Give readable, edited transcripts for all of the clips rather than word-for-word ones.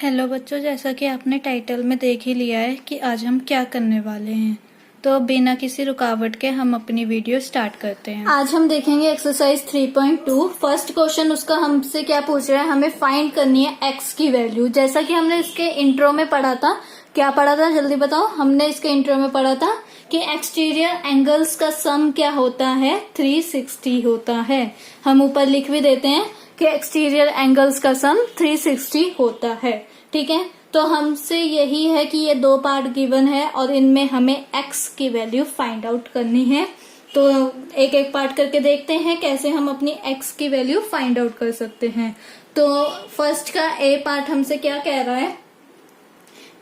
Hello बच्चों, जैसा कि आपने टाइटल में देख ही लिया है कि आज हम क्या करने वाले हैं। तो बिना किसी रुकावट के हम अपनी वीडियो स्टार्ट करते हैं। आज हम देखेंगे एक्सरसाइज 3.2। फर्स्ट क्वेश्चन उसका हमसे क्या पूछ रहा है, हमें फाइंड करनी है एक्स की वैल्यू। जैसा कि हमने इसके इंट्रो में पढ़ा था, क्या पढ़ा था जल्दी बताओ। हमने इसके इंट्रो में पढ़ा था कि एक्सटीरियर एंगल्स का सम क्या होता है, 360 होता है। हम ऊपर लिख भी देते हैं कि एक्सटीरियर एंगल्स का सम 360 होता है। ठीक है, तो हमसे यही है कि ये दो पार्ट गिवन है और इनमें हमें एक्स की वैल्यू फाइंड आउट करनी है। तो एक एक पार्ट करके देखते हैं कैसे हम अपनी एक्स की वैल्यू फाइंड आउट कर सकते हैं। तो फर्स्ट का ए पार्ट हमसे क्या कह रहा है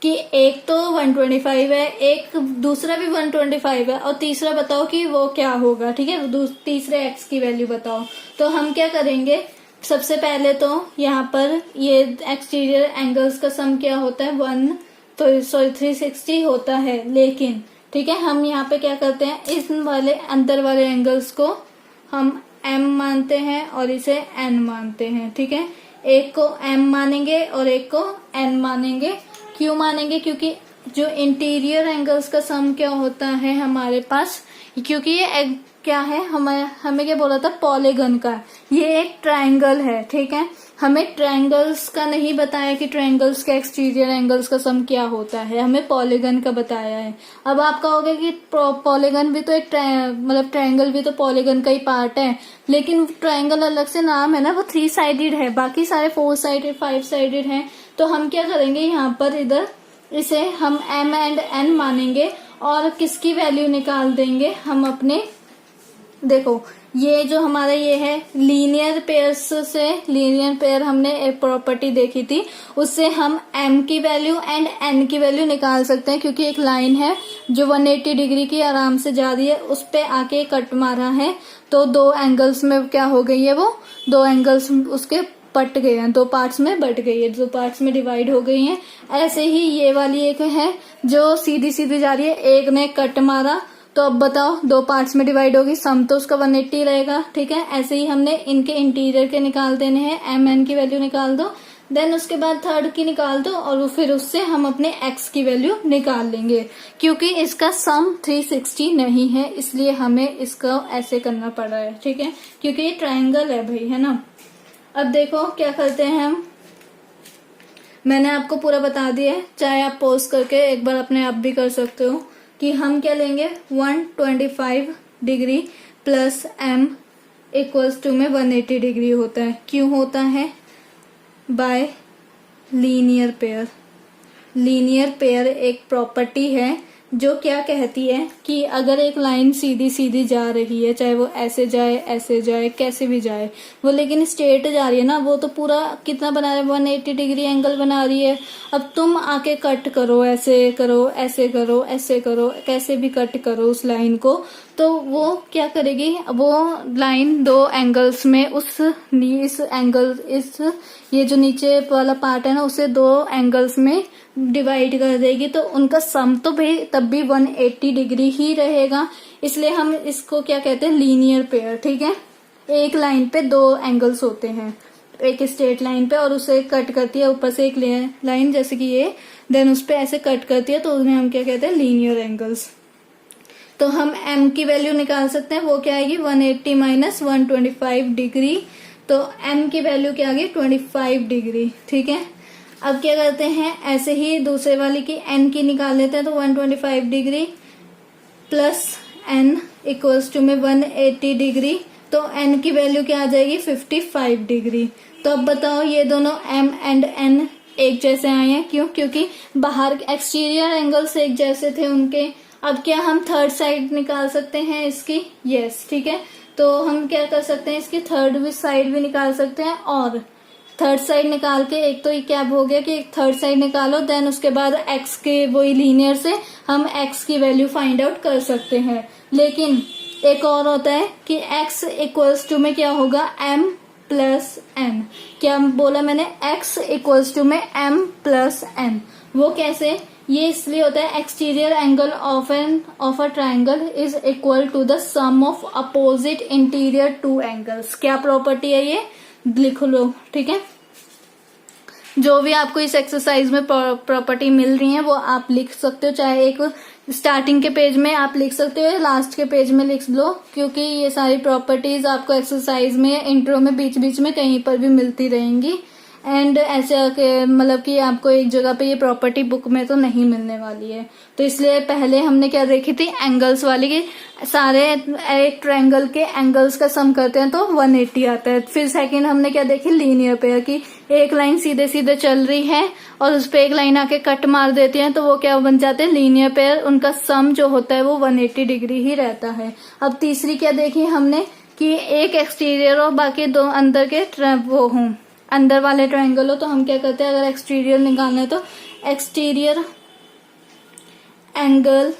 कि एक तो 125 है, एक दूसरा भी 125 है और तीसरा बताओ कि वो क्या होगा। ठीक है, तीसरे एक्स की वैल्यू बताओ। तो हम क्या करेंगे, सबसे पहले तो यहाँ पर ये एक्सटीरियर एंगल्स का सम क्या होता है 360 होता है। लेकिन ठीक है, हम यहाँ पे क्या करते हैं, इस वाले अंदर वाले एंगल्स को हम m मानते हैं और इसे n मानते हैं। ठीक है, एक को m मानेंगे और एक को n मानेंगे। क्यों मानेंगे, क्योंकि जो इंटीरियर एंगल्स का सम क्या होता है हमारे पास, क्योंकि ये क्या है, हमें क्या बोला था, पॉलीगन का। ये एक ट्रायंगल है। ठीक है, हमें ट्रायंगल्स का नहीं बताया कि ट्रायंगल्स के एक्सटीरियर एंगल्स का सम क्या होता है, हमें पॉलीगन का बताया है। अब आप कहोगे कि पॉलीगन भी तो एक मतलब ट्रायंगल भी तो पॉलीगन का ही पार्ट है, लेकिन ट्रायंगल अलग से नाम है ना, वो 3 साइडेड है, बाकी सारे 4 साइडेड 5 साइडेड हैं। तो हम क्या करेंगे, यहाँ पर इधर इसे हम m एंड n मानेंगे और किसकी वैल्यू निकाल देंगे हम अपने, देखो ये जो हमारा ये है लीनियर पेयर्स से, लीनियर पेयर हमने एक प्रॉपर्टी देखी थी, उससे हम m की वैल्यू एंड n की वैल्यू निकाल सकते हैं। क्योंकि एक लाइन है जो 180 डिग्री की आराम से जा रही है, उस पे आके कट मारा है, तो दो एंगल्स में क्या हो गई है, वो दो एंगल्स उसके पट गए हैं, दो पार्ट्स में बट गई है, दो पार्ट्स में डिवाइड हो गई हैं। ऐसे ही ये वाली एक है जो सीधी सीधी जा रही है, एक ने कट मारा, तो अब बताओ दो पार्ट्स में डिवाइड होगी, सम तो उसका 180 रहेगा। ठीक है, ऐसे ही हमने इनके इंटीरियर के निकाल देने हैं, एम एन की वैल्यू निकाल दो, देन उसके बाद थर्ड की निकाल दो और फिर उससे हम अपने एक्स की वैल्यू निकाल लेंगे। क्योंकि इसका सम 360 नहीं है, इसलिए हमें इसका ऐसे करना पड़ रहा है। ठीक है, क्योंकि ये ट्रायंगल है भाई, है ना। अब देखो क्या करते हैं हम, मैंने आपको पूरा बता दिया है, चाहे आप पॉज करके एक बार अपने आप भी कर सकते हो कि हम क्या लेंगे, 125 degree plus m equals to में 180 डिग्री होता है। क्यों होता है, by linear pair. Linear pair एक प्रॉपर्टी है जो क्या कहती है कि अगर एक लाइन सीधी सीधी जा रही है, चाहे वो ऐसे जाए कैसे भी जाए, वो लेकिन स्ट्रेट जा रही है ना, वो तो पूरा कितना बना रहा है, 180 डिग्री एंगल बना रही है। अब तुम आके कट करो, ऐसे करो ऐसे करो ऐसे करो, कैसे भी कट करो उस लाइन को, तो वो क्या करेगी, वो लाइन दो एंगल्स में इस एंगल ये जो नीचे वाला पार्ट है ना, उसे दो एंगल्स में डिवाइड कर देगी, तो उनका सम तो भाई तब भी 180 डिग्री ही रहेगा। इसलिए हम इसको क्या कहते हैं, लीनियर पेयर। ठीक है, एक लाइन पे दो एंगल्स होते हैं, एक स्ट्रेट लाइन पे, और उसे कट करती है ऊपर से एक लाइन जैसे कि ये, देन उस पे ऐसे कट करती है, तो उन्हें हम क्या कहते हैं, लीनियर एंगल्स। तो हम m की वैल्यू निकाल सकते हैं, वो क्या आएगी, 180 माइनस 125 डिग्री, तो m की वैल्यू क्या आ गई, 25 डिग्री। ठीक है, अब क्या करते हैं, ऐसे ही दूसरे वाली की n की निकाल लेते हैं, तो 125 degree plus n equals to में 180 डिग्री, तो n की वैल्यू क्या आ जाएगी, 55 डिग्री। तो अब बताओ ये दोनों m एंड n एक जैसे आए हैं, क्यों, क्योंकि बाहर एक्सटीरियर एंगल्स एक जैसे थे उनके। अब क्या हम थर्ड साइड निकाल सकते हैं इसकी, यस। ठीक है, तो हम क्या कर सकते हैं, इसकी थर्ड साइड भी निकाल सकते हैं, और थर्ड साइड निकाल के, एक तो ये क्या हो गया कि एक थर्ड साइड निकालो, देन उसके बाद x के वही लीनियर से हम x की वैल्यू फाइंड आउट कर सकते हैं। लेकिन एक और होता है कि x इक्वल्स टू में क्या होगा, m प्लस n। क्या बोला मैंने, x इक्वल्स टू में m प्लस n। वो कैसे, ये इसलिए होता है, exterior angle of a triangle is equal to the sum of opposite interior two angles. क्या प्रॉपर्टी है ये, लिख लो। ठीक है, जो भी आपको इस एक्सरसाइज में प्रॉपर्टी मिल रही है वो आप लिख सकते हो, चाहे एक स्टार्टिंग के पेज में आप लिख सकते हो या लास्ट के पेज में लिख लो, क्योंकि ये सारी प्रॉपर्टीज आपको एक्सरसाइज में इंट्रो में बीच बीच में कहीं पर भी मिलती रहेंगी। एंड ऐसे मतलब कि आपको एक जगह पे ये प्रॉपर्टी बुक में तो नहीं मिलने वाली है। तो इसलिए पहले हमने क्या देखी थी, एंगल्स वाली, की सारे एक ट्रायंगल के एंगल्स का सम करते हैं तो 180 आता है। फिर सेकंड हमने क्या देखी, लीनियर पेयर की, एक लाइन सीधे सीधे चल रही है और उस पे एक लाइन आके कट मार देती है तो वो क्या बन जाते हैं, लीनियर पेयर। उनका सम जो होता है वो 180 डिग्री ही रहता है। अब तीसरी क्या देखी हमने कि एक एक्सटीरियर और बाकी दो अंदर के वो हों, अंदर वाले ट्रायंगल हो, तो हम क्या करते हैं, अगर एक्सटीरियर निकालना है तो exterior angle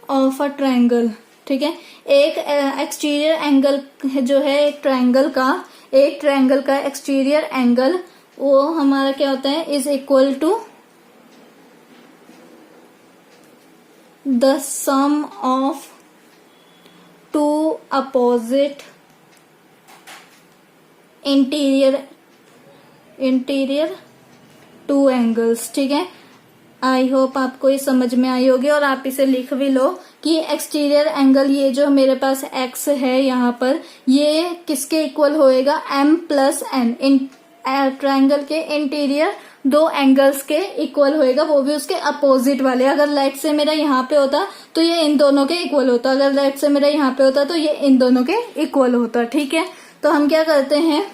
of a triangle, ठीक है। एक एक्सटीरियर एंगल जो है एक ट्रायंगल का एक्सटीरियर एंगल वो हमारा क्या होता है, is equal to the sum of two opposite interior two angles, ठीक है। आई होप आपको ये समझ में आई होगी और आप इसे लिख भी लो कि एक्सटीरियर एंगल ये जो मेरे पास एक्स है यहाँ पर, ये किसके इक्वल होएगा, m प्लस n। ट्रायंगल के इंटीरियर दो एंगल्स के इक्वल होएगा, वो भी उसके अपोजिट वाले। अगर लेट से मेरा यहाँ पे होता तो ये इन दोनों के इक्वल होता, अगर लेट से मेरा यहाँ पे होता तो ये इन दोनों के इक्वल होता, ठीक है। तो हम क्या करते हैं,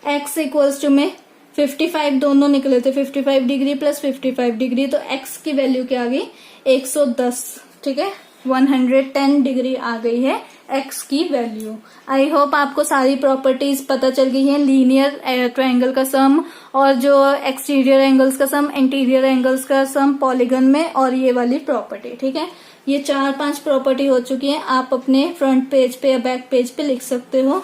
x इक्वल्स टू में 55 दोनों निकले थे, 55 डिग्री प्लस 55 डिग्री, तो x की वैल्यू क्या आ गई, 110, ठीक है। 110 डिग्री आ गई है x की वैल्यू। आई होप आपको सारी प्रॉपर्टीज पता चल गई है, लीनियर ट्रायंगल का सम और जो एक्सटीरियर एंगल्स का सम, इंटीरियर एंगल्स का सम पॉलीगन में, और ये वाली प्रॉपर्टी, ठीक है। ये 4-5 प्रॉपर्टी हो चुकी है, आप अपने फ्रंट पेज पे या बैक पेज पे लिख सकते हो,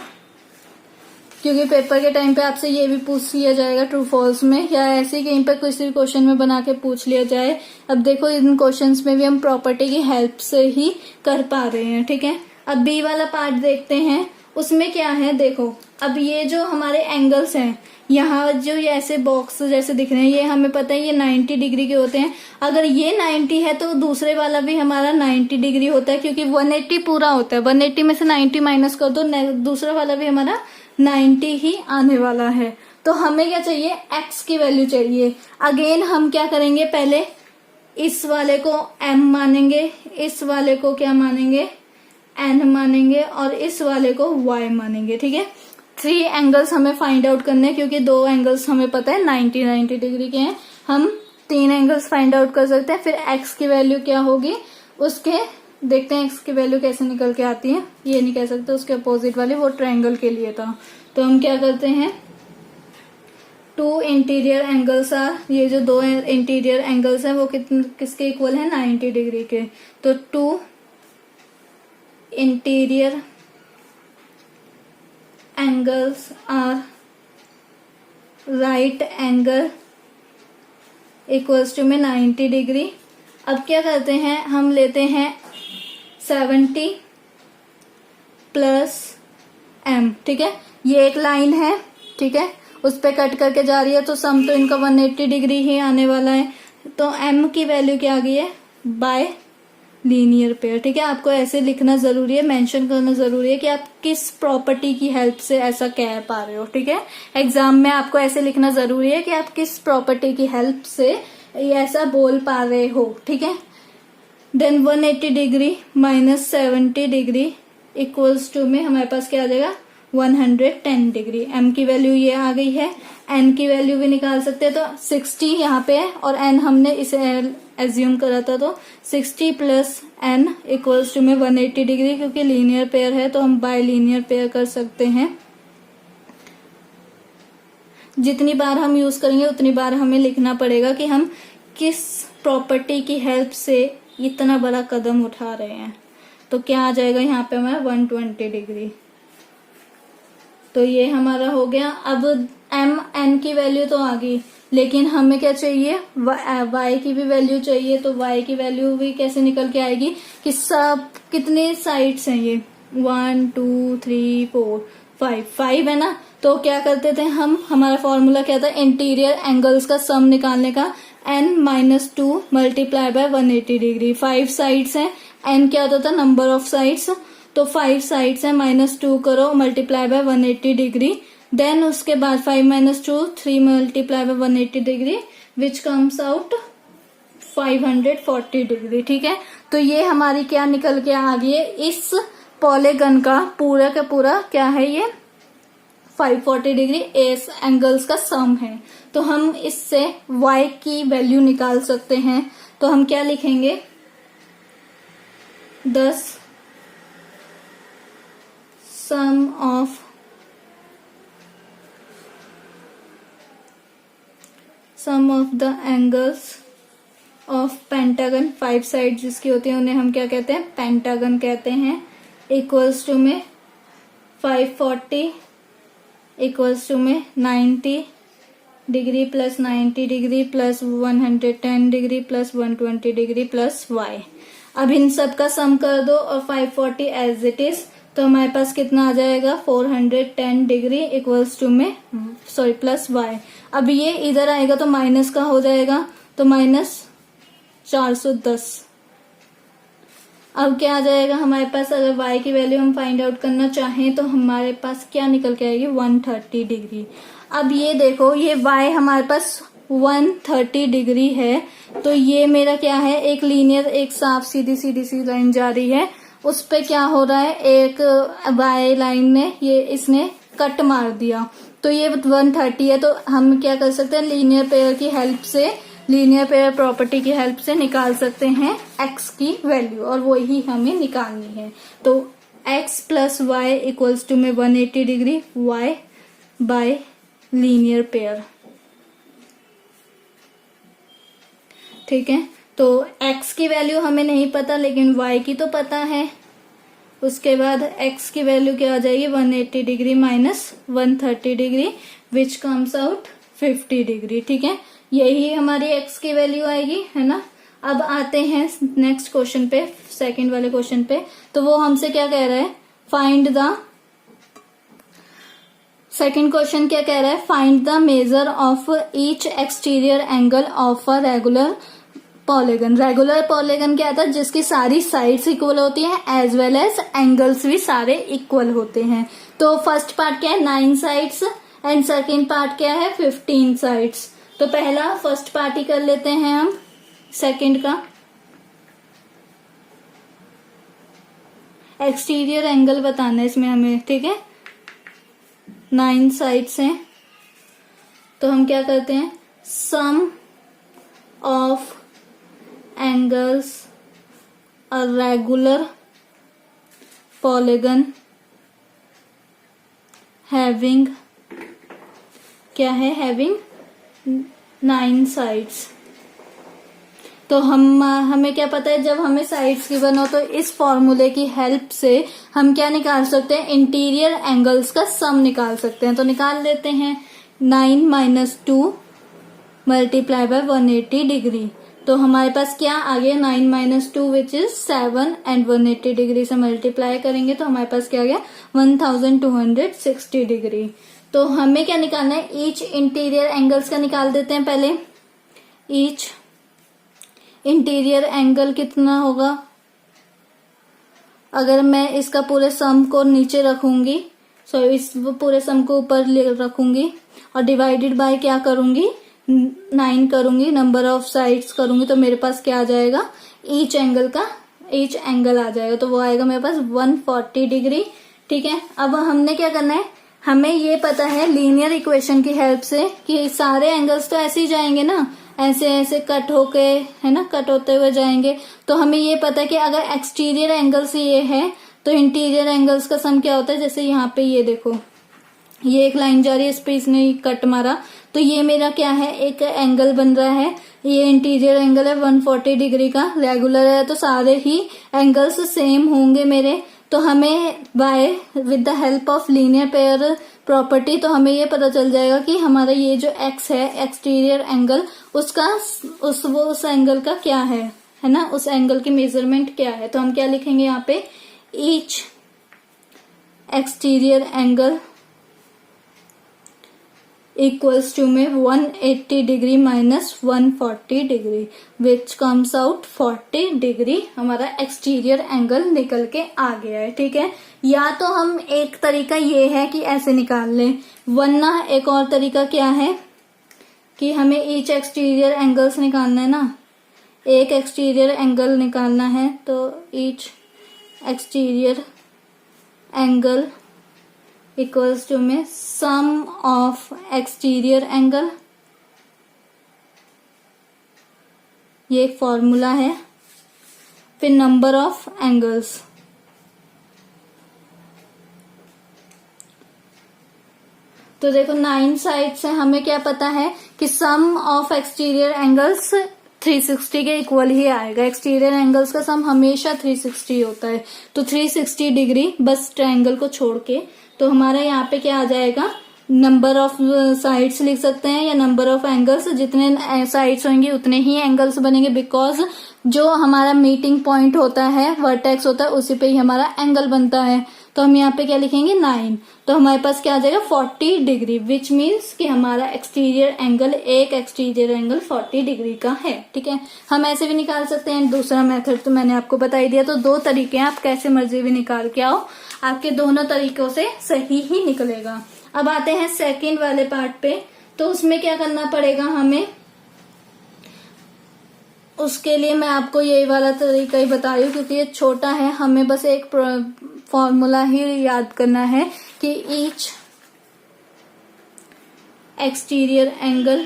क्योंकि पेपर के टाइम पे आपसे ये भी पूछ लिया जाएगा ट्रू फॉल्स में, या ऐसे ही कहीं पर किसी भी क्वेश्चन में बना के पूछ लिया जाए। अब देखो इन क्वेश्चंस में भी हम प्रॉपर्टी की हेल्प से ही कर पा रहे हैं, ठीक है। अब बी वाला पार्ट देखते हैं, उसमें क्या है, देखो अब ये जो हमारे एंगल्स हैं, यहाँ जो ये ऐसे बॉक्स जैसे दिख रहे हैं, ये हमें पता है ये 90 डिग्री के होते हैं। अगर ये 90 है तो दूसरे वाला भी हमारा 90 डिग्री होता है, क्योंकि 180 पूरा होता है, 180 में से 90 माइनस कर दो, दूसरा वाला भी हमारा 90 ही आने वाला है। तो हमें क्या चाहिए, x की वैल्यू चाहिए। अगेन हम क्या करेंगे, पहले इस वाले को m मानेंगे, इस वाले को क्या मानेंगे, n मानेंगे, और इस वाले को y मानेंगे, ठीक है। 3 एंगल्स हमें फाइंड आउट करने हैं, क्योंकि 2 एंगल्स हमें पता है 90 डिग्री के हैं, हम 3 एंगल्स फाइंड आउट कर सकते हैं। फिर x की वैल्यू क्या होगी, उसके देखते हैं x की वैल्यू कैसे निकल के आती है। ये नहीं कह सकते, उसके अपोजिट वाली, वो ट्रायंगल के लिए था। तो हम क्या करते हैं, 2 इंटीरियर एंगल्स आर, ये जो 2 इंटीरियर एंगल्स हैं वो किसके इक्वल है, 90 डिग्री के। तो 2 interior angles are right angle equals to में 90 डिग्री। अब क्या करते हैं, हम लेते हैं 70 प्लस m, ठीक है। ये एक लाइन है, ठीक है, उस पे कट करके जा रही है, तो सम तो इनका 180 डिग्री ही आने वाला है। तो m की वैल्यू क्या आ गई है, बाय लीनियर पेयर, ठीक है। आपको ऐसे लिखना जरूरी है, मेंशन करना जरूरी है कि आप किस प्रॉपर्टी की हेल्प से ऐसा कह पा रहे हो, ठीक है। एग्जाम में आपको ऐसे लिखना जरूरी है कि आप किस प्रॉपर्टी की हेल्प से ऐसा बोल पा रहे हो, ठीक है। Then 180 degree minus 70 degree equals to में हमारे पास क्या आ जाएगा, 110 डिग्री। m की वैल्यू ये आ गई है, n की वैल्यू भी निकाल सकते हैं, तो 60 यहाँ पे है और n हमने इसे एज्यूम करा था, तो 60 प्लस n इक्वल्स टू में 180 डिग्री। क्योंकि लीनियर पेयर है तो हम बाय लीनियर पेयर कर सकते हैं। जितनी बार हम यूज करेंगे उतनी बार हमें लिखना पड़ेगा कि हम किस प्रॉपर्टी की हेल्प से इतना बड़ा कदम उठा रहे हैं। तो क्या आ जाएगा यहाँ पे हमारा 120 डिग्री। तो ये हमारा हो गया। अब m n की वैल्यू तो आ गई, लेकिन हमें क्या चाहिए, y की भी वैल्यू चाहिए। तो y की वैल्यू भी कैसे निकल के आएगी कि सब कितने साइड्स हैं, ये 1 2 3 4 5 है ना। तो क्या करते थे हम, हमारा फॉर्मूला क्या था, इंटीरियर एंगल्स का सम निकालने का, n-2 multiply by 180 degree. 5 sides है, n क्या होता था, नंबर ऑफ साइड्स, तो 5 साइड्स है, -2 करो मल्टीप्लाई बाय 180 डिग्री, देन उसके बाद 5 - 2 3 multiply by 180 degree which comes out 540 degree. ठीक है, तो ये हमारी क्या निकल के आ गई है, इस पॉलीगन का पूरा क्या है, ये 540 डिग्री एस एंगल्स का सम है। तो हम इससे y की वैल्यू निकाल सकते हैं। तो हम क्या लिखेंगे, 10 sum of the angles of pentagon, 5 side जिसकी होती है उन्हें हम क्या कहते हैं, पेंटागन कहते हैं, इक्वल्स टू में 540 इक्वल्स टू में 90 degree plus 90 degree plus 110 degree plus 120 degree plus y। अब इन सब का सम कर दो और 540 एज इट इज, तो हमारे पास कितना आ जाएगा, 410 डिग्री इक्वल्स टू में प्लस y। अब ये इधर आएगा तो माइनस का हो जाएगा, तो -410। अब क्या आ जाएगा हमारे पास, अगर y की वैल्यू हम फाइंड आउट करना चाहें तो हमारे पास क्या निकल के आएगी, 130 डिग्री। अब ये देखो, ये y हमारे पास 130 डिग्री है, तो ये मेरा क्या है, एक लीनियर, एक साफ सीधी सी लाइन जा रही है, उस पे क्या हो रहा है, एक y लाइन ने इसने कट मार दिया, तो ये 130 है। तो हम क्या कर सकते हैं, लीनियर पेयर की हेल्प से, लीनियर पेयर प्रॉपर्टी की हेल्प से निकाल सकते हैं x की वैल्यू, और वही हमें निकालनी है। तो x plus y equals to में 180 degree y by linear pair. ठीक है, तो x की वैल्यू हमें नहीं पता लेकिन y की तो पता है। उसके बाद x की वैल्यू क्या आ जाएगी, 180 degree minus 130 degree which comes out 50 degree. ठीक है, यही हमारी x की वैल्यू आएगी, है ना। अब आते हैं नेक्स्ट क्वेश्चन पे, सेकंड वाले क्वेश्चन पे। तो वो हमसे क्या कह रहा है, फाइंड द, सेकंड क्वेश्चन क्या कह रहा है, find the measure of each exterior angle of a regular polygon. Regular polygon क्या था, जिसकी सारी साइड्स इक्वल होती हैं एज वेल एज एंगल्स भी सारे इक्वल होते हैं। तो फर्स्ट पार्ट क्या है, 9 साइड्स, एंड सेकंड पार्ट क्या है, 15 साइड्स। तो पहला फर्स्ट पार्ट ही कर लेते हैं हम, सेकंड का एक्सटीरियर एंगल बताना है इसमें हमें। ठीक है, 9 साइड्स हैं, तो हम क्या करते हैं, sum of angles a regular polygon having, क्या है, हैविंग 9 साइड्स। तो हमें क्या पता है, जब हमें साइड्स गिवन हो तो इस फॉर्मूले की हेल्प से हम क्या निकाल सकते हैं, इंटीरियर एंगल्स का सम निकाल सकते हैं। तो निकाल लेते हैं, 9 - 2 मल्टीप्लाई बाय 180 डिग्री। तो हमारे पास क्या आ गया, 9 - 2 विच इज 7, एंड 180 डिग्री से मल्टीप्लाई करेंगे तो हमारे पास क्या आ गया, 1260 डिग्री। तो हमें क्या निकालना है, ईच इंटीरियर एंगल्स का निकाल देते हैं पहले। ईच इंटीरियर एंगल कितना होगा, अगर मैं इसका पूरे सम को नीचे रखूंगी, इस पूरे सम को ऊपर रखूंगी और डिवाइडेड बाय क्या करूंगी, 9 करूंगी, नंबर ऑफ साइड्स करूंगी, तो मेरे पास क्या आ जाएगा, ईच एंगल आ जाएगा। तो वो आएगा मेरे पास 140 डिग्री। ठीक है, अब हमने क्या करना है, हमें ये पता है लीनियर इक्वेशन की हेल्प से कि सारे एंगल्स तो ऐसे ही जाएंगे ना, ऐसे ऐसे कट होके, है ना, कट होते हुए जाएंगे। तो हमें ये पता है कि अगर एक्सटीरियर एंगल्स ये है तो इंटीरियर एंगल्स का सम क्या होता है, जैसे यहाँ पे ये देखो, ये एक लाइन जा रही है, इस पे इसने कट मारा, तो ये मेरा क्या है, एक एंगल बन रहा है, ये इंटीरियर एंगल है 140 डिग्री का, रेगुलर है तो सारे ही एंगल्स सेम होंगे मेरे। तो हमें with the help of linear pair property, तो हमें ये पता चल जाएगा कि हमारा ये जो x है, एक्सटीरियर एंगल, उसका उस एंगल का क्या है ना, उस एंगल की मेजरमेंट क्या है। तो हम क्या लिखेंगे यहाँ पे, each exterior angle equals to में 180 degree minus 140 degree which comes out 40 degree हमारा एक्सटीरियर एंगल निकल के आ गया है। ठीक है, या तो हम एक तरीका ये है कि ऐसे निकाल लें, वरना एक और तरीका क्या है कि हमें ईच एक्सटीरियर एंगल्स निकालना है ना, एक एक्सटीरियर एंगल निकालना है तो each exterior angle equals to में सम ऑफ एक्सटीरियर एंगल, ये एक फॉर्मूला है, फिर नंबर ऑफ एंगल्स। तो देखो 9 साइड से हमें क्या पता है कि सम ऑफ एक्सटीरियर एंगल्स 360 के इक्वल ही आएगा। एक्सटीरियर एंगल्स का सम हमेशा 360 होता है, तो 360 डिग्री बस ट्रायंगल को छोड़ के, तो हमारा यहाँ पे क्या आ जाएगा, नंबर ऑफ साइड्स लिख सकते हैं या नंबर ऑफ एंगल्स। जितने साइड्स होंगे उतने ही एंगल्स बनेंगे, बिकॉज जो हमारा मीटिंग पॉइंट होता है, वर्टेक्स होता है, उसी पे ही हमारा एंगल बनता है। तो हम यहाँ पे क्या लिखेंगे 9, तो हमारे पास क्या आ जाएगा 40 डिग्री, विच मीन्स कि हमारा एक्सटीरियर एंगल, एक एक्सटीरियर एंगल 40 डिग्री का है। ठीक है, हम ऐसे भी निकाल सकते हैं, दूसरा मेथड तो मैंने आपको बता ही दिया। तो 2 तरीके हैं, आप कैसे मर्जी भी निकाल के आओ, आपके दोनों तरीकों से सही ही निकलेगा। अब आते हैं सेकंड वाले पार्ट पे, तो उसमें क्या करना पड़ेगा हमें, उसके लिए मैं आपको यही वाला तरीका ही बता रही हूँ क्योंकि ये छोटा है। हमें बस एक फॉर्मूला ही याद करना है कि ईच एक्सटीरियर एंगल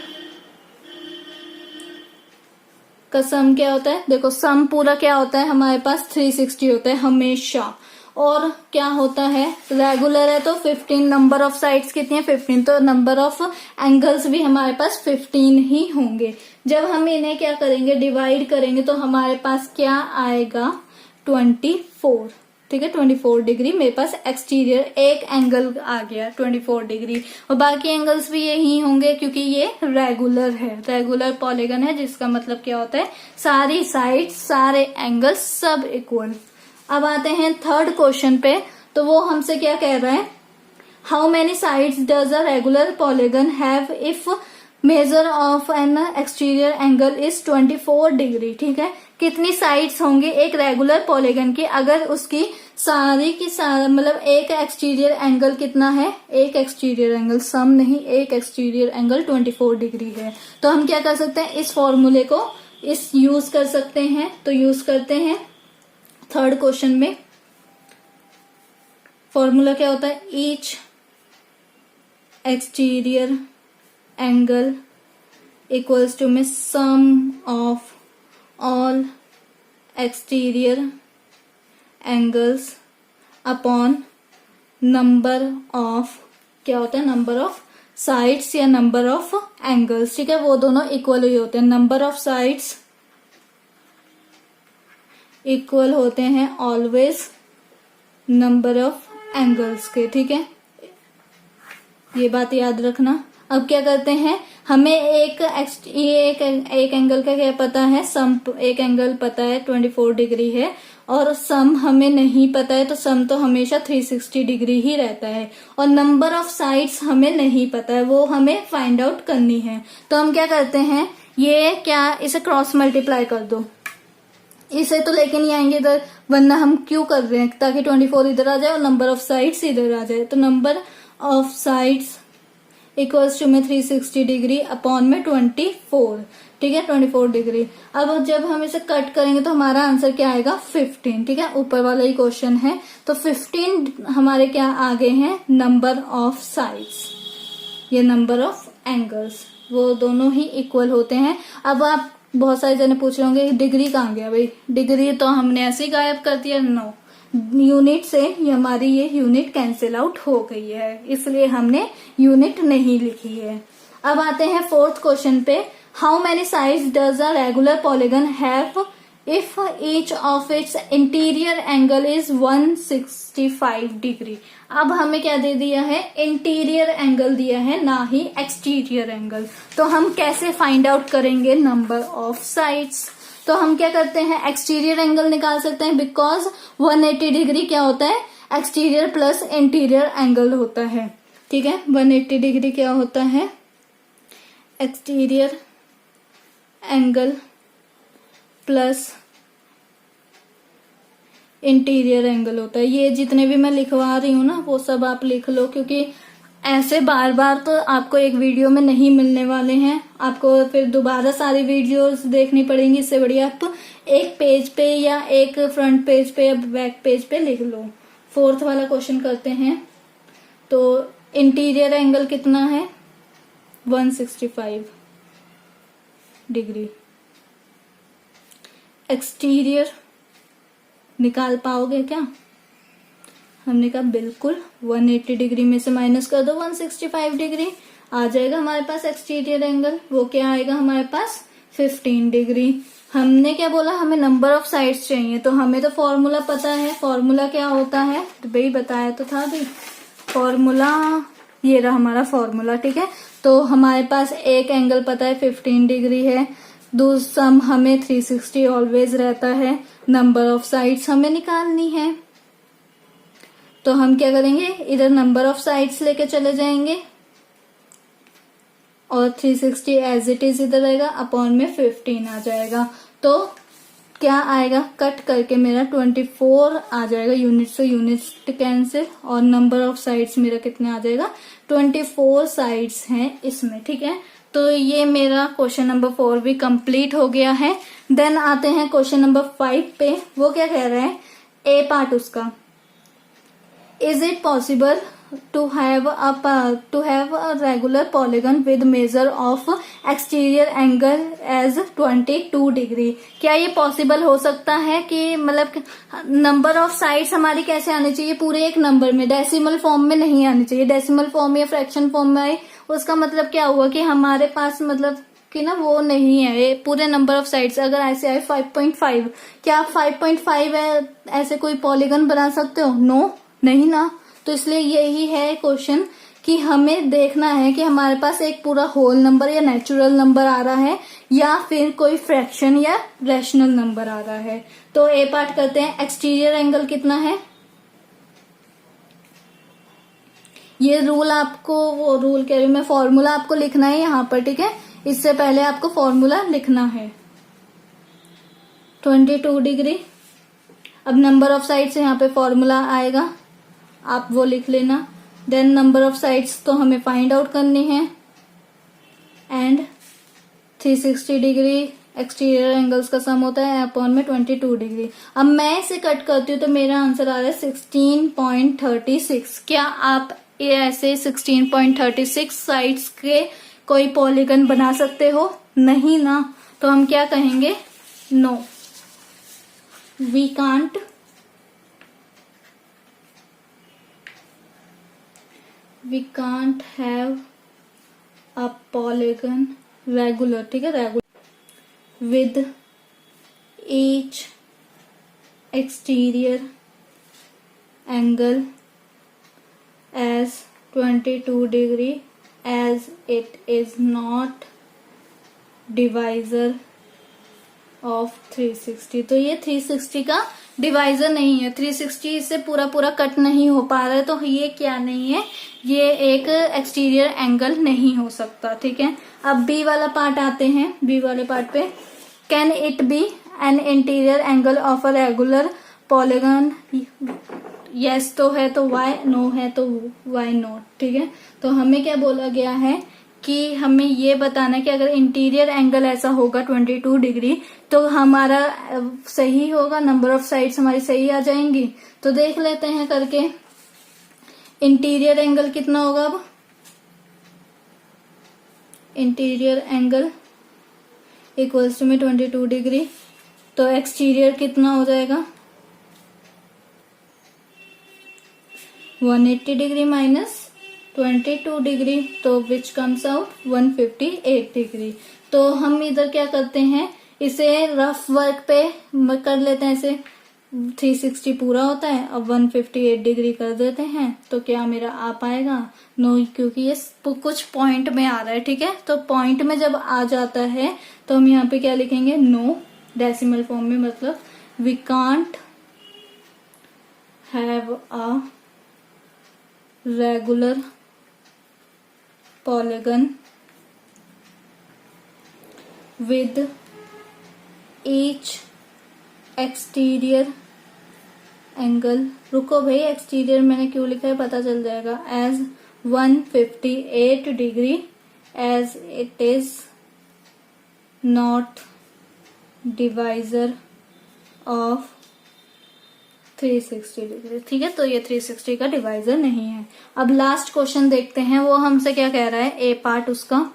का सम क्या होता है। देखो सम पूरा क्या होता है, हमारे पास 360 होता है हमेशा, और क्या होता है रेगुलर है तो 15, नंबर ऑफ साइड्स कितनी है 15, तो नंबर ऑफ एंगल्स भी हमारे पास 15 ही होंगे। जब हम इन्हें क्या करेंगे, डिवाइड करेंगे, तो हमारे पास क्या आएगा 24। ठीक है, 24 डिग्री मेरे पास एक्सटीरियर एक एंगल आ गया 24 डिग्री, और बाकी एंगल्स भी यही होंगे क्योंकि ये रेगुलर है, रेगुलर पॉलीगन है, जिसका मतलब क्या होता है सारी साइड, सारे एंगल्स सब इक्वल। अब आते हैं थर्ड क्वेश्चन पे, तो वो हमसे क्या कह रहा है, how many sides does a regular polygon have if measure of N exterior angle is 24 degree. ठीक है, कितनी साइड्स होंगी एक रेगुलर पॉलीगन की अगर उसकी सारी की सारा मतलब एक एक्सटीरियर एंगल कितना है, एक एक्सटीरियर एंगल, सम नहीं, एक एक्सटीरियर एंगल 24 डिग्री है। तो हम क्या कर सकते हैं, इस फॉर्मूले को इस यूज कर सकते हैं। तो यूज करते हैं थर्ड क्वेश्चन में, फॉर्मूला क्या होता है, each exterior angle equals to में sum of all exterior angles upon number of, क्या होता है नंबर ऑफ साइड्स या नंबर ऑफ एंगल्स। ठीक है, वो दोनों इक्वल ही होते हैं, नंबर ऑफ साइड्स इक्वल होते हैं ऑलवेज नंबर ऑफ एंगल्स के। ठीक है, ये बात याद रखना। अब क्या करते हैं, हमें एक एंगल का क्या पता है, सम, एक एंगल पता है 24 डिग्री है, और सम हमें नहीं पता है, तो सम तो हमेशा 360 डिग्री ही रहता है, और नंबर ऑफ साइड्स हमें नहीं पता है, वो हमें फाइंड आउट करनी है। तो हम क्या करते हैं, ये क्या, इसे क्रॉस मल्टीप्लाई कर दो, इसे तो लेके नहीं आएंगे इधर, वरना हम क्यों कर रहे हैं, ताकि 24 इधर आ जाए और नंबर ऑफ साइड्स इधर आ जाए। तो number of sides equals to में 360 डिग्री अपॉन में 24। ठीक है, 24 डिग्री। अब जब हम इसे कट करेंगे तो हमारा आंसर क्या आएगा 15। ठीक है, ऊपर वाला ही क्वेश्चन है, तो 15 हमारे क्या आ गए हैं, नंबर ऑफ साइड्स या नंबर ऑफ एंगल्स, वो दोनों ही इक्वल होते हैं। अब आप बहुत सारे जने पूछ रहे होंगे डिग्री कहाँ गया भाई, डिग्री तो हमने ऐसे ही गायब कर दिया, नो, यूनिट से हमारी ये यूनिट कैंसिल आउट हो गई है, इसलिए हमने यूनिट नहीं लिखी है। अब आते हैं फोर्थ क्वेश्चन पे, how many sides does a regular polygon have if each of its interior angle is 165 degree. अब हमें क्या दे दिया है, इंटीरियर एंगल दिया है, ना ही एक्सटीरियर एंगल। तो हम कैसे फाइंड आउट करेंगे नंबर ऑफ साइड्स, तो हम क्या करते हैं, एक्सटीरियर एंगल निकाल सकते हैं, बिकॉज 180 डिग्री क्या होता है, एक्सटीरियर प्लस इंटीरियर एंगल होता है। ठीक है, 180 डिग्री क्या होता है, exterior angle plus interior angle होता है। ये जितने भी मैं लिखवा रही हूँ ना वो सब आप लिख लो, क्योंकि ऐसे बार बार तो आपको एक वीडियो में नहीं मिलने वाले हैं, आपको फिर दोबारा सारी वीडियोस देखनी पड़ेंगी। इससे बढ़िया आप एक पेज पे या एक फ्रंट पेज पे या बैक पेज पे लिख लो। फोर्थ वाला क्वेश्चन करते हैं। तो इंटीरियर एंगल कितना है? 165 डिग्री। एक्सटीरियर निकाल पाओगे क्या? हमने कहा बिल्कुल, 180 डिग्री में से माइनस कर दो 165 डिग्री, आ जाएगा हमारे पास एक्सटीरियर एंगल। वो क्या आएगा हमारे पास? 15 डिग्री। हमने क्या बोला? हमें नंबर ऑफ साइड्स चाहिए, तो हमें तो फॉर्मूला पता है। फॉर्मूला क्या होता है? तो भाई बताया तो था भाई, फॉर्मूला ये रहा हमारा फॉर्मूला, ठीक है। तो हमारे पास एक एंगल पता है 15 डिग्री है, दूसरा हमें 360 ऑलवेज रहता है, नंबर ऑफ साइड्स हमें निकालनी है। तो हम क्या करेंगे, इधर नंबर ऑफ साइड्स लेके चले जाएंगे और 360 एज इट इज इधर रहेगा, अपॉन में 15 आ जाएगा। तो क्या आएगा? कट करके मेरा 24 आ जाएगा, यूनिट से यूनिट कैंसिल, और नंबर ऑफ साइड्स मेरा कितना आ जाएगा? 24 साइड्स हैं इसमें, ठीक है। तो ये मेरा क्वेश्चन नंबर 4 भी कंप्लीट हो गया है। देन आते हैं क्वेश्चन नंबर 5 पे। वो क्या कह रहा है? ए पार्ट उसका, is it possible to have a regular polygon with measure of exterior angle as 22 degree. क्या ये पॉसिबल हो सकता है कि मतलब नंबर ऑफ साइड्स हमारी कैसे आनी चाहिए? पूरे एक नंबर में, डेसिमल फॉर्म में नहीं आनी चाहिए। डेसिमल फॉर्म या फ्रैक्शन फॉर्म में आई, उसका मतलब क्या हुआ कि हमारे पास मतलब कि ना वो नहीं है, ये पूरे नंबर ऑफ साइड्स। अगर ऐसे आए 5.5, क्या आप 5.5 है ऐसे कोई पॉलीगन बना सकते हो? नो, नहीं ना। तो इसलिए यही है क्वेश्चन कि हमें देखना है कि हमारे पास एक पूरा होल नंबर या नेचुरल नंबर आ रहा है या फिर कोई फ्रैक्शन या रैशनल नंबर आ रहा है। तो ए पार्ट करते हैं। एक्सटीरियर एंगल कितना है? ये रूल आपको, वो रूल कह रही हूं मैं, फॉर्मूला आपको लिखना है यहाँ पर, ठीक है। इससे पहले आपको फॉर्मूला लिखना है 22 डिग्री। अब नंबर ऑफ साइड्स यहाँ पे फॉर्मूला आएगा, आप वो लिख लेना। देन नंबर ऑफ साइड्स तो हमें फाइंड आउट करनी है, एंड 360 डिग्री एक्सटीरियर एंगल्स का सम होता है, अपॉन में 22 डिग्री। अब मैं इसे कट करती हूँ तो मेरा आंसर आ रहा है 16.36। क्या आप ये ऐसे 16.36 साइड्स के कोई पॉलीगन बना सकते हो? नहीं ना। तो हम क्या कहेंगे? No, we can't have a polygon regular, ठीक है, regular with each exterior angle as 22 degree as it is not divisor of 360। तो ये 360 का डिवाइजर नहीं है, 360 इससे पूरा पूरा कट नहीं हो पा रहा है, तो ये क्या नहीं है, ये एक एक्सटीरियर एंगल नहीं हो सकता, ठीक है। अब बी वाला पार्ट आते हैं। बी वाले पार्ट पे, can it be an interior angle of a regular polygon? Yes तो है तो वाई, नो है तो वाई नॉट, ठीक है। तो हमें क्या बोला गया है कि हमें ये बताना है कि अगर इंटीरियर एंगल ऐसा होगा 22 डिग्री तो हमारा सही होगा, नंबर ऑफ साइड्स हमारी सही आ जाएंगी। तो देख लेते हैं करके, इंटीरियर एंगल कितना होगा। अब इंटीरियर एंगल इक्वल्स टू में 22 डिग्री, तो एक्सटीरियर कितना हो जाएगा? 180 डिग्री माइनस 22 डिग्री, तो विच कम्स आउट 158 डिग्री। तो हम इधर क्या करते हैं, इसे रफ वर्क पे कर लेते हैं। ऐसे 360 पूरा होता है, अब 158 डिग्री कर देते हैं, तो क्या मेरा आ पाएगा? नो, क्योंकि ये कुछ पॉइंट में आ रहा है, ठीक है। तो पॉइंट में जब आ जाता है तो हम यहाँ पे क्या लिखेंगे? नो, डेसिमल फॉर्म में, मतलब we can't have a regular polygon with each exterior angle, रुको भाई, एक्सटीरियर मैंने क्यों लिखा है पता चल जाएगा, as 158 degree as it is not divisor of 360 degree. ठीक है, तो ये 360 का डिवाइजर नहीं है। अब लास्ट क्वेश्चन देखते हैं, वो हमसे क्या कह रहा है, ए पार्ट उसका,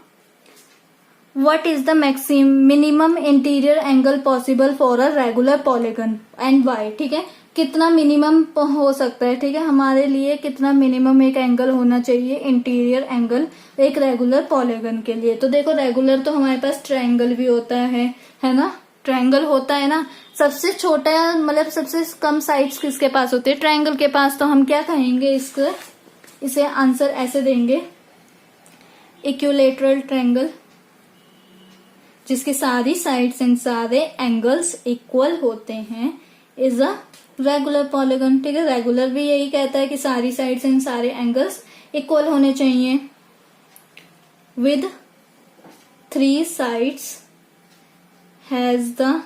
what is the minimum interior angle possible for a regular polygon and why. ठीक है, कितना मिनिमम हो सकता है, ठीक है, हमारे लिए कितना मिनिमम एक एंगल होना चाहिए, इंटीरियर एंगल एक रेगुलर पॉलीगन के लिए। तो देखो, रेगुलर तो हमारे पास ट्रायंगल भी होता है ना, ट्रायंगल होता है ना। सबसे छोटा मतलब सबसे कम साइड्स किसके पास होते हैं, ट्रायंगल के पास। तो हम क्या कहेंगे, इसे आंसर ऐसे देंगे, इक्विलैटरल ट्रायंगल, जिसकी सारी साइड्स एंड सारे एंगल्स इक्वल होते हैं, इज अ रेगुलर पॉलीगन। ठीक है, रेगुलर भी यही कहता है कि सारी साइड्स एंड सारे एंगल्स इक्वल होने चाहिए, with 3 sides has the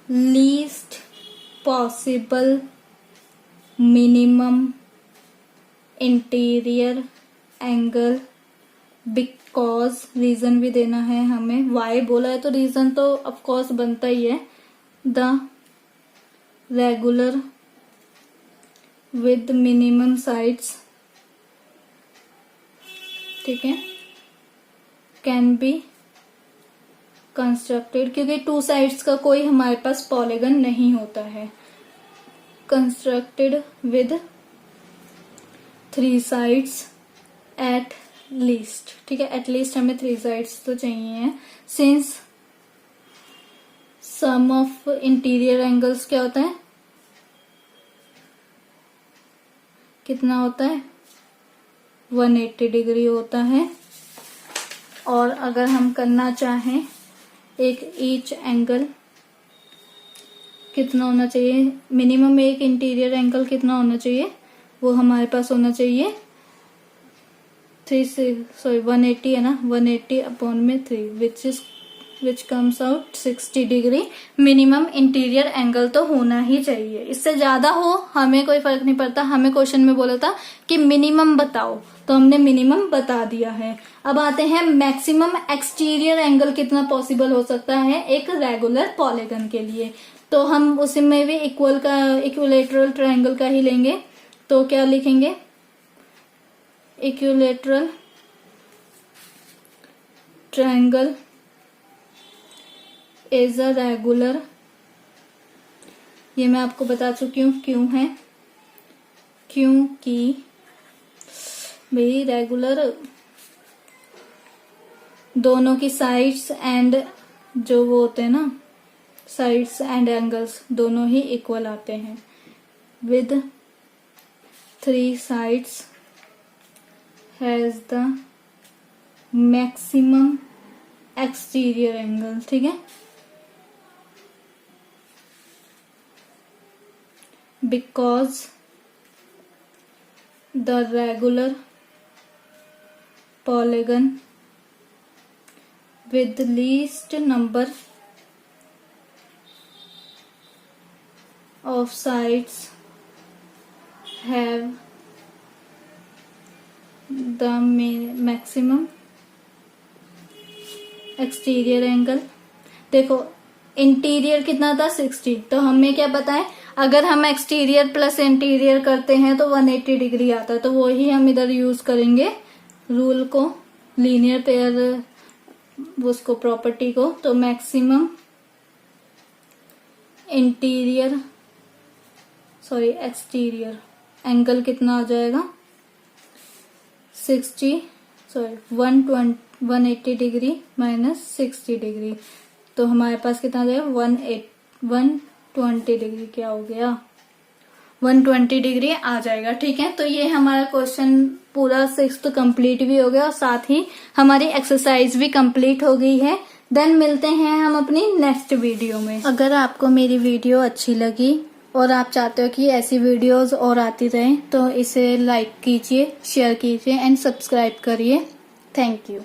least possible minimum interior angle because, reason भी देना है हमें, वाई बोला है तो रीजन तो ऑफ कोर्स बनता ही है, the regular with minimum sides, ठीक है, कैन बी कंस्ट्रक्टेड, क्योंकि 2 साइड्स का कोई हमारे पास पॉलीगन नहीं होता है, constructed with 3 sides at least. ठीक है, एटलीस्ट हमें 3 sides तो चाहिए, since sum of interior angles क्या होता है, कितना होता है, 180 डिग्री होता है। और अगर हम करना चाहें एक ईच एंगल कितना होना चाहिए, मिनिमम एक इंटीरियर एंगल कितना होना चाहिए, वो हमारे पास होना चाहिए 180 है ना, 180 अपॉन में 3 विच comes out 60 degree. Minimum interior angle तो होना ही चाहिए, इससे ज्यादा हो हमें कोई फर्क नहीं पड़ता। हमें क्वेश्चन में बोला था कि मिनिमम बताओ, तो हमने मिनिमम बता दिया है। अब आते हैं मैक्सिमम एक्सटीरियर एंगल कितना पॉसिबल हो सकता है एक रेगुलर पॉलीगन के लिए। तो हम उसी में भी इक्विलैटरल ट्रायंगल का ही लेंगे, तो क्या लिखेंगे, equilateral triangle is a regular, ये मैं आपको बता चुकी हूँ क्यों है, क्योंकि भाई रेगुलर दोनों की साइड्स एंड जो वो होते हैं ना, साइड्स एंड एंगल्स दोनों ही इक्वल आते हैं, with 3 sides has the maximum exterior angle. ठीक है, because the regular polygon with the least number of sides have the maximum exterior angle। देखो इंटीरियर कितना था 60, तो हमें क्या पता है, अगर हम एक्सटीरियर प्लस इंटीरियर करते हैं तो 180 डिग्री आता है, तो वो ही हम इधर यूज करेंगे रूल को, लीनियर पेयर उसको प्रॉपर्टी को। तो मैक्सिमम एक्सटीरियर एंगल कितना आ जाएगा, 180 डिग्री माइनस 60 डिग्री, तो हमारे पास कितना आ जाएगा 120 डिग्री, क्या हो गया 120 डिग्री आ जाएगा। ठीक है, तो ये हमारा क्वेश्चन पूरा 6th कंप्लीट भी हो गया और साथ ही हमारी एक्सरसाइज भी कंप्लीट हो गई है। देन मिलते हैं हम अपनी नेक्स्ट वीडियो में। अगर आपको मेरी वीडियो अच्छी लगी और आप चाहते हो कि ऐसी वीडियोस और आती रहें, तो इसे लाइक कीजिए, शेयर कीजिए एंड सब्सक्राइब करिए। Thank you.